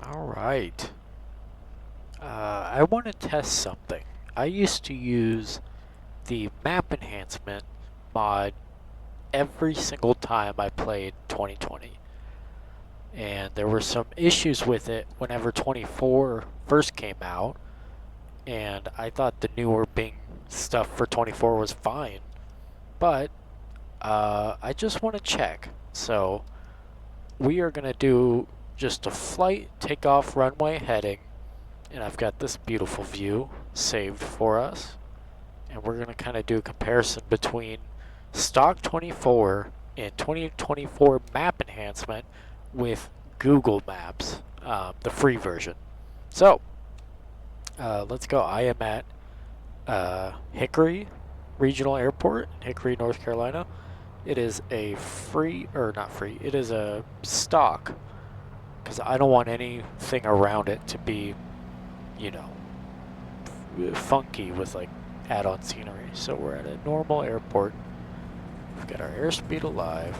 All right. I want to test something. I used to use the Map Enhancement mod every single time I played 2020. And there were some issues with it whenever 24 first came out, and I thought the newer Bing stuff for 24 was fine. But I just want to check. So we are going to do just a flight, takeoff, runway heading, and I've got this beautiful view saved for us. And we're going to kind of do a comparison between stock 24 and 2024 map enhancement with Google Maps, the free version. So let's go. I am at Hickory Regional Airport in Hickory, North Carolina. It is a free, or not free, it is a stock because I don't want anything around it to be, you know, funky with like add-on scenery. So we're at a normal airport. We've got our airspeed alive.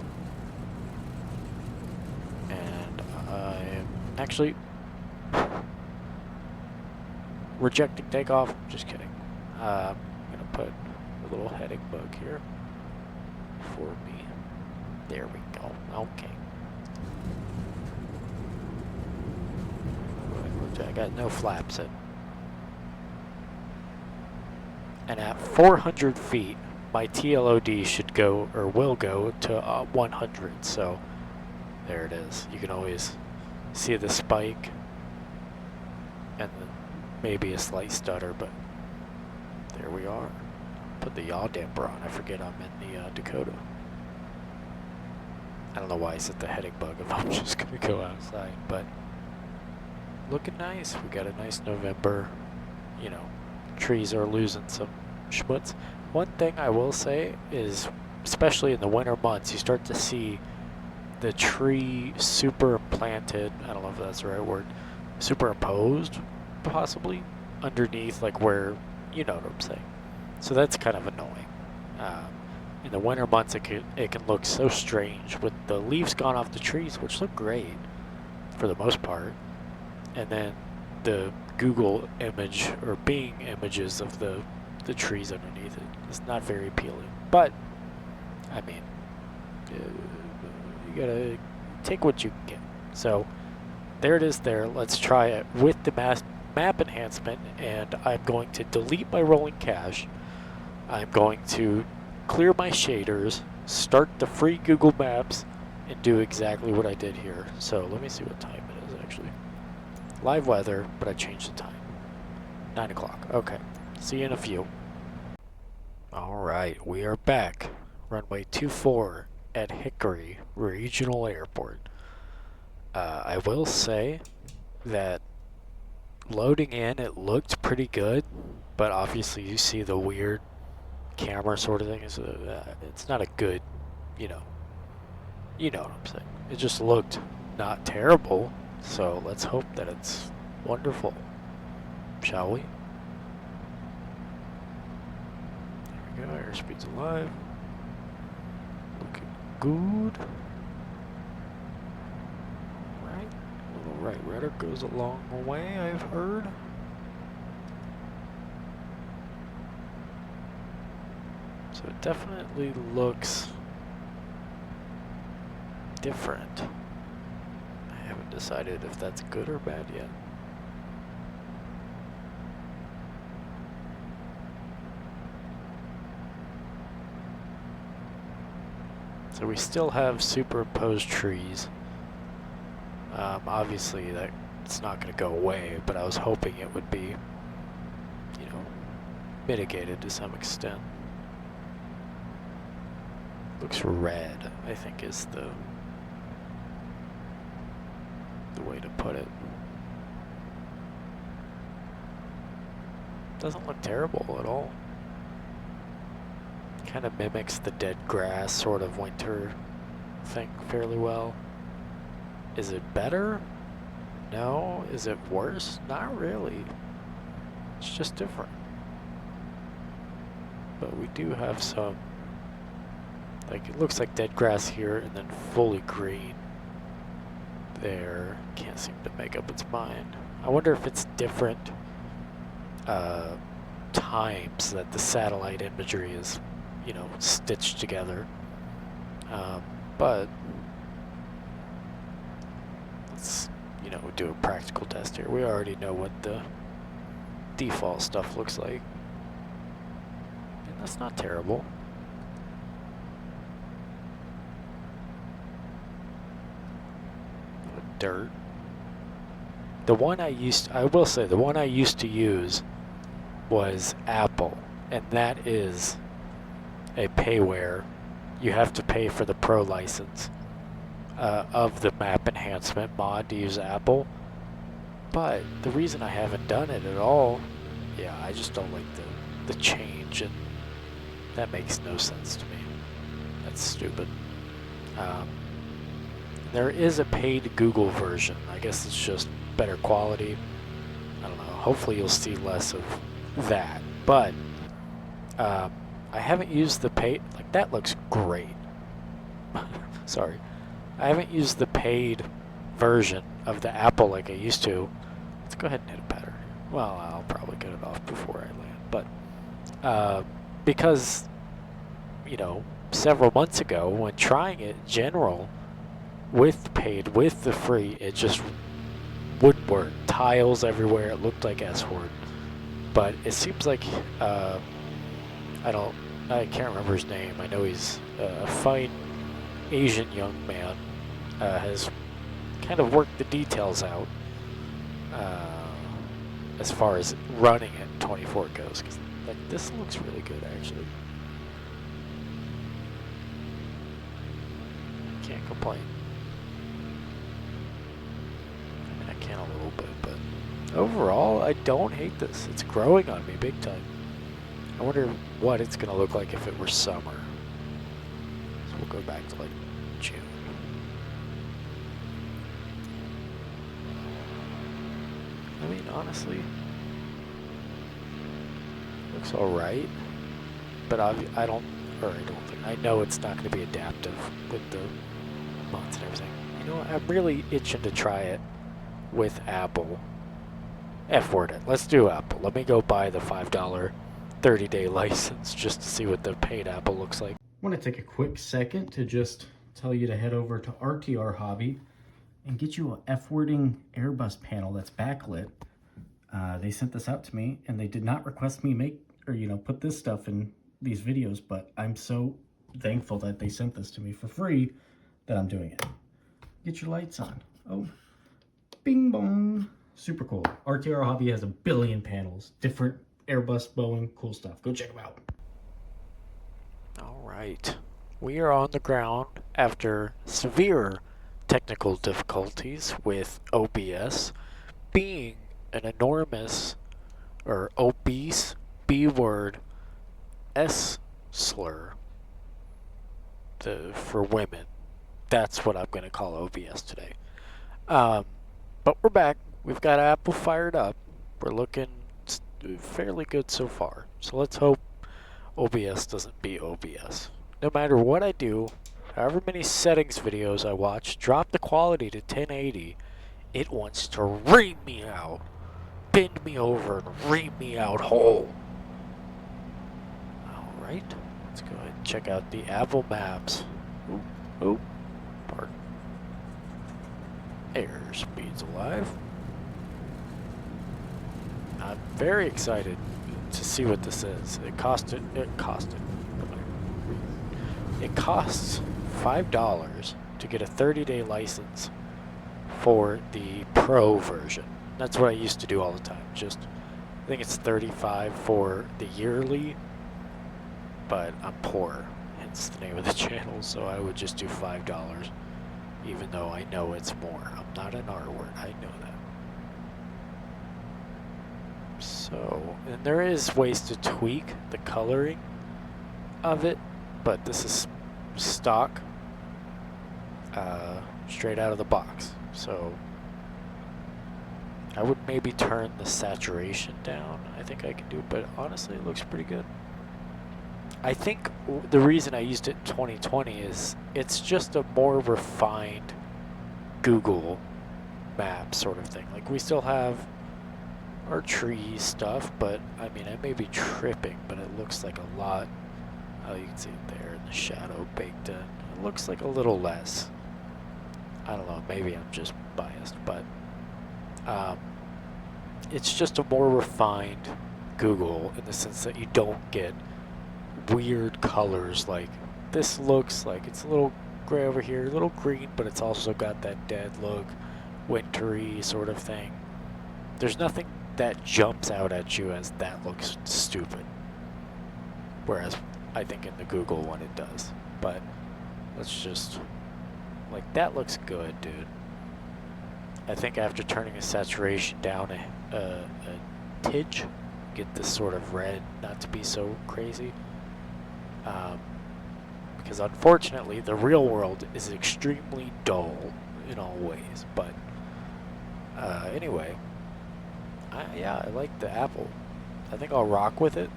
And I'm actually rejecting takeoff. Just kidding. I'm going to put a little heading bug here for me. There we go. Okay. I got no flaps in. And at 400 feet, my TLOD should go, or will go, to 100. So there it is. You can always see the spike and then maybe a slight stutter, but there we are. Put the yaw damper on. I forget I'm in the Dakota. I don't know why I set the heading bug if I'm just going to go outside, but looking nice. We got a nice November. You know, trees are losing some schmutz. One thing I will say is, especially in the winter months, you start to see the tree superimplanted, I don't know if that's the right word, superimposed, possibly, underneath, like where, you know what I'm saying. So that's kind of annoying. In the winter months, it can look so strange with the leaves gone off the trees, which look great for the most part. And then the Google image or Bing images of the trees underneath it. It's not very appealing. But, I mean, you gotta take what you can get. So, there it is there. Let's try it with the map enhancement, and I'm going to delete my rolling cache. I'm going to clear my shaders, start the free Google Maps, and do exactly what I did here. So, let me see what time it is actually. Live weather, but I changed the time. 9 o'clock. Okay. See you in a few. Alright, we are back. Runway 24 at Hickory Regional Airport. I will say that loading in, it looked pretty good, but obviously you see the weird camera sort of thing. It's not a good, you know what I'm saying. It just looked not terrible. So let's hope that it's wonderful, shall we? There we go, airspeed's alive. Looking good. Right, a little right rudder goes a long way, I've heard. So it definitely looks different. I haven't decided if that's good or bad yet. So we still have superimposed trees. Obviously that's not going to go away, but I was hoping it would be, you know, mitigated to some extent. Looks red, I think is the way to put it. Doesn't look terrible at all. Kind of mimics the dead grass sort of winter thing fairly well. Is it better? No. Is it worse? Not really. It's just different. But we do have some, like, it looks like dead grass here and then fully green there. Can't seem to make up its mind. I wonder if it's different times that the satellite imagery is, you know, stitched together. But let's, you know, do a practical test here. We already know what the default stuff looks like. And that's not terrible. Dirt. The one I will say, the one I used to use was Apple, and that is a payware. You have to pay for the pro license of the Map Enhancement mod to use Apple. But the reason I haven't done it at all, yeah, I just don't like the change, and that makes no sense to me. That's stupid. There is a paid Google version. I guess it's just better quality. I don't know. Hopefully you'll see less of that. But I haven't used the paid. Like, that looks great. Sorry. I haven't used the paid version of the Apple like I used to. Let's go ahead and hit a pattern. Well, I'll probably get it off before I land. But because, you know, several months ago when trying it in general, with paid, with the free, it just wouldn't work. Tiles everywhere, it looked like S-Word. But it seems like, I can't remember his name. I know he's a fine Asian young man, has kind of worked the details out as far as running it 24 goes. 'Cause, like, this looks really good, actually. Can't complain. A little bit, but overall I don't hate this. It's growing on me big time. I wonder what it's gonna look like if it were summer. So we'll go back to like June. I mean, honestly, looks alright, but I know it's not gonna be adaptive with the months and everything. You know what, I'm really itching to try it with Apple. F-word it. Let's do Apple. Let me go buy the $5 30-day license just to see what the paid Apple looks like. I want to take a quick second to just tell you to head over to RTR Hobby and get you a F-wording Airbus panel that's backlit. They sent this out to me, and they did not request me put this stuff in these videos, but I'm so thankful that they sent this to me for free that I'm doing it. Get your lights on. Oh. Bing bong. Super cool. RTR Hobby has 1 billion panels. Different Airbus, Boeing, cool stuff. Go check them out. Alright. We are on the ground after severe technical difficulties with OBS being an enormous or obese B-word S slur for women. That's what I'm going to call OBS today. But we're back. We've got Apple fired up. We're looking fairly good so far. So let's hope OBS doesn't beat OBS. No matter what I do, however many settings videos I watch, drop the quality to 1080, it wants to ream me out. Bend me over and ream me out whole. Alright, let's go ahead and check out the Apple Maps. Pardon. Airspeed's alive. I'm very excited to see what this is. It costs $5 to get a 30-day license for the Pro version. That's what I used to do all the time. I think it's $35 for the yearly, but I'm poor, hence the name of the channel, so I would just do $5, even though I know it's more. I'm not an R-word, I know that. So, and there is ways to tweak the coloring of it, but this is stock, straight out of the box. So I would maybe turn the saturation down. I think I can do it, but honestly it looks pretty good. I think the reason I used it in 2020 is it's just a more refined Google map sort of thing. Like, we still have our tree stuff, but I mean, I may be tripping, but it looks like a lot. Oh, you can see it there in the shadow baked in. It looks like a little less. I don't know, maybe I'm just biased, but it's just a more refined Google in the sense that you don't get weird colors. Like, this looks like it's a little gray over here, a little green, but it's also got that dead look, wintry sort of thing. There's nothing that jumps out at you as that looks stupid, whereas I think in the Google one it does. But let's just, like, that looks good, dude. I think after turning the saturation down a tidge, get this sort of red not to be so crazy. Because unfortunately the real world is extremely dull in all ways. But anyway, yeah, I like the apple. I think I'll rock with it.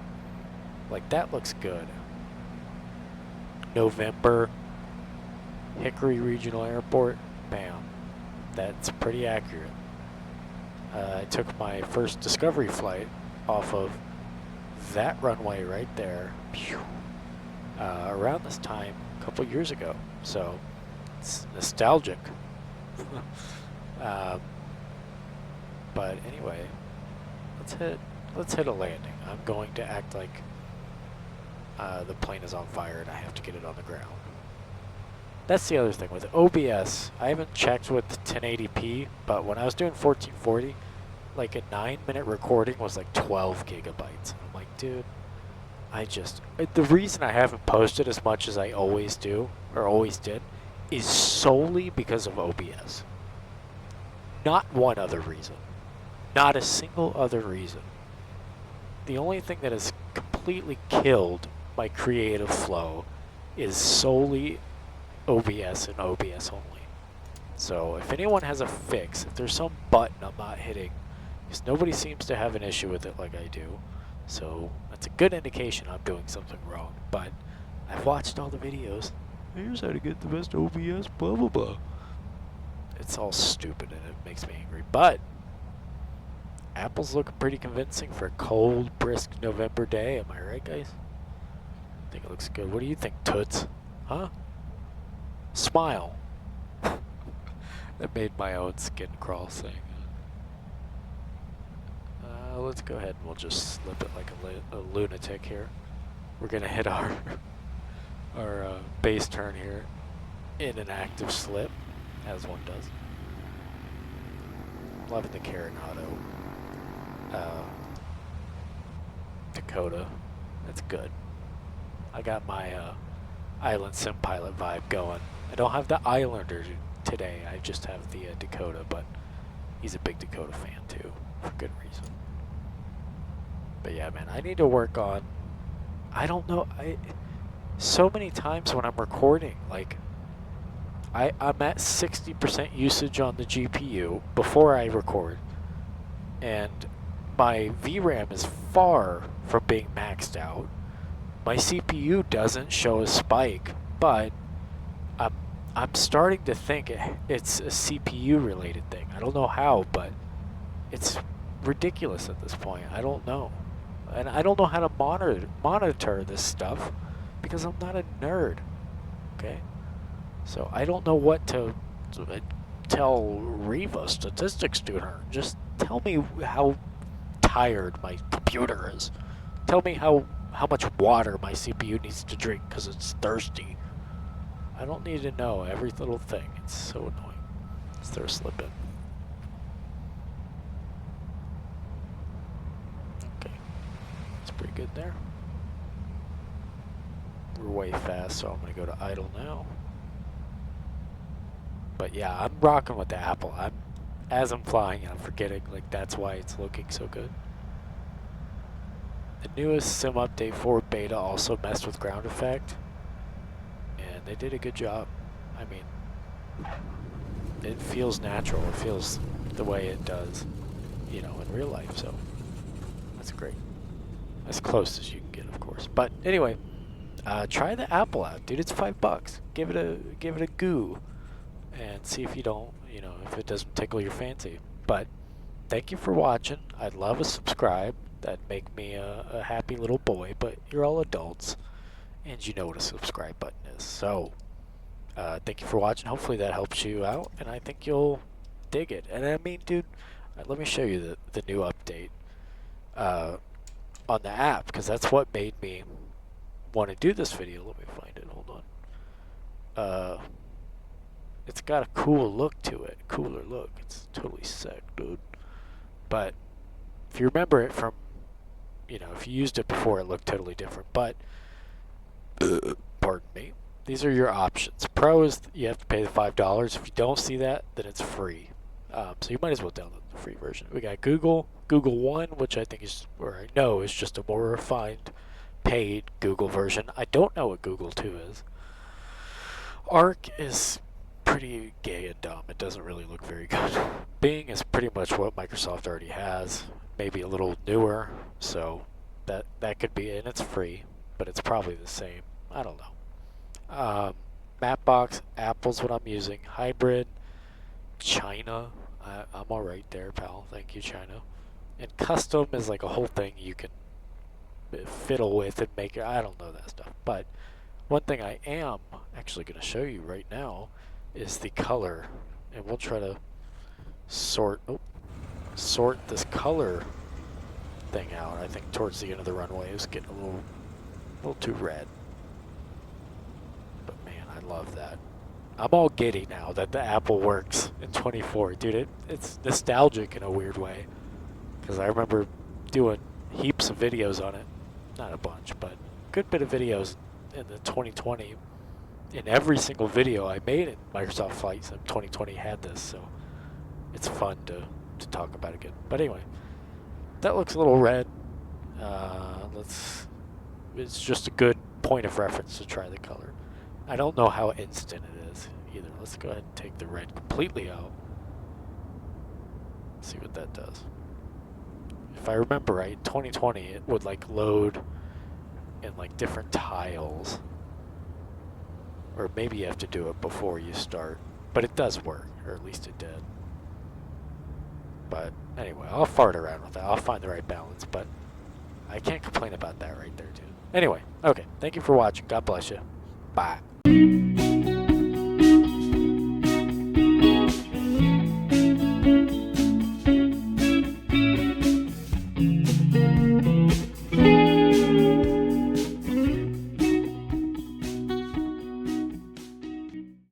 Like, that looks good. November, Hickory Regional Airport, bam. That's pretty accurate. I took my first Discovery flight off of that runway right there, around this time a couple years ago, so it's nostalgic. But anyway, let's hit a landing. I'm going to act like the plane is on fire and I have to get it on the ground. That's the other thing with OBS. I haven't checked with 1080p, but when I was doing 1440, like, a 9-minute recording was like 12 gigabytes. And I'm like, dude, the reason I haven't posted as much as I always do, or always did, is solely because of OBS. Not one other reason. Not a single other reason. The only thing that has completely killed my creative flow is solely OBS and OBS only. So if anyone has a fix, if there's some button I'm not hitting, because nobody seems to have an issue with it like I do, so that's a good indication I'm doing something wrong. But I've watched all the videos. Here's how to get the best OBS, blah blah blah. It's all stupid and it makes me angry. But Apple's looking pretty convincing for a cold, brisk November day. Am I right, guys? I think it looks good. What do you think, Toots? Huh? Smile. That made my own skin crawl saying that. Let's go ahead and we'll just slip it like a lunatic here. We're gonna hit our base turn here in an active slip, as one does. Loving the Coronado. Dakota. That's good. I got my Island Sim Pilot vibe going. I don't have the Islander today. I just have the Dakota, but he's a big Dakota fan too, for good reason. But yeah, man, I need to work on. I don't know. So many times when I'm recording, like, I'm at 60% usage on the GPU before I record, and my VRAM is far from being maxed out. My CPU doesn't show a spike, but I'm starting to think it's a CPU related thing. I don't know how, but it's ridiculous at this point. I don't know. And I don't know how to monitor this stuff because I'm not a nerd. Okay? So I don't know what to tell Reva statistics to her. Just tell me how tired my computer is. Tell me how much water my CPU needs to drink because it's thirsty. I don't need to know every little thing. It's so annoying. Let's throw a slip in. Okay. That's pretty good there. We're way fast, so I'm going to go to idle now. But yeah, I'm rocking with the Apple. As I'm flying, I'm forgetting, like, that's why it's looking so good. The newest Sim Update 4 beta also messed with ground effect, and they did a good job. I mean, it feels natural. It feels the way it does, you know, in real life, so that's great. As close as you can get, of course. But anyway, try the Apple out, dude. It's $5. Give it a goo, and see if you don't, you know, if it doesn't tickle your fancy. But thank you for watching. I'd love a subscribe. That'd make me a happy little boy, but you're all adults, and you know what a subscribe button is. So, thank you for watching. Hopefully that helps you out, and I think you'll dig it. And I mean, dude, let me show you the new update on the app, because that's what made me want to do this video. Let me find it. Hold on. It's got a cool look to it. Cooler look. It's totally sick, dude. But if you remember it from, you know, if you used it before, it looked totally different. But, pardon me. These are your options. Pro is you have to pay the $5. If you don't see that, then it's free. So you might as well download the free version. We got Google One, which I think is, or I know is just a more refined, paid Google version. I don't know what Google 2 is. Arc is pretty gay and dumb. It doesn't really look very good. Bing is pretty much what Microsoft already has, maybe a little newer. So that could be, and it's free, but it's probably the same. I don't know. Mapbox, Apple's what I'm using. Hybrid, China. I'm alright there, pal. Thank you, China. And custom is like a whole thing you can fiddle with and make it. I don't know that stuff. But one thing I am actually going to show you right now is the color. And we'll try to sort this color thing out. I think towards the end of the runway it was getting a little too red. But man, I love that. I'm all giddy now that the Apple works in 24. Dude, it's nostalgic in a weird way. Because I remember doing heaps of videos on it. Not a bunch, but a good bit of videos in the 2020. In every single video I made in Microsoft Flight Sim 2020 had this, so it's fun to talk about again. But anyway, that looks a little red. It's just a good point of reference to try the color. I don't know how instant it is either. Let's go ahead and take the red completely out. See what that does. If I remember right, 2020 it would like load in like different tiles. Or maybe you have to do it before you start. But it does work, or at least it did. But anyway, I'll fart around with that. I'll find the right balance, but I can't complain about that right there, dude. Anyway, okay. Thank you for watching. God bless you. Bye.